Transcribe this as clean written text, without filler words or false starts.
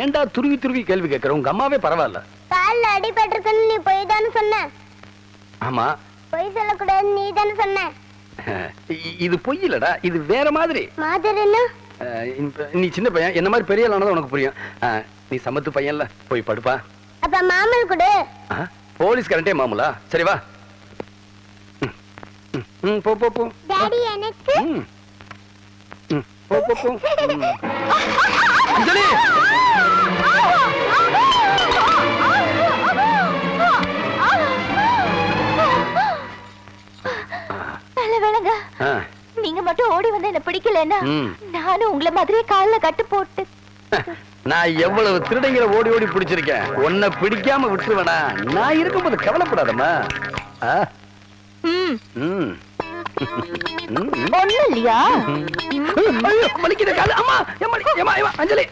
ஏன்டா துருவி துருவி கேள்வி கேட்கற? உங்க அம்மாவே பரவாயில்ல. கால்ல அடிபட்டிருக்குன்னு நீ போய் தானே சொன்ன. ஆமா, பொய் சொல்லக்கூடாது நீ தானே சொன்ன. இது பொய் இல்லடா, இது வேற மாதிரி. மாதிரின்னா நீ சின்ன பையன், என்ன மாதிரி பெரிய ஆளானது உனக்கு புரியும். நீ சமத்து பையன்ல, போய் படுப்பா. அப்ப மாமல் கொடு. போலீஸ் கரண்டே மாமூலா? சரி வா. போ போ போ. டாடி எனக்கு போ போ போ. அஞ்சலி, நல்ல வேளைங்க. நீங்க மட்டும் ஓடி வந்து என்ன பிடிக்கலன்னா நானும் உங்களை மாதிரியே கால்ல கட்டு போட்டு. நான் எவ்வளவு திருடங்களை ஓடி ஓடி பிடிச்சிருக்கேன். உன்னை பிடிக்காம விட்டுருவேனா? நான் இருக்கும்போது கவலைப்படாதம்மா. ஒண்ணு இல்லையா? வலிக்குது காலு. அம்மா, அஞ்சலி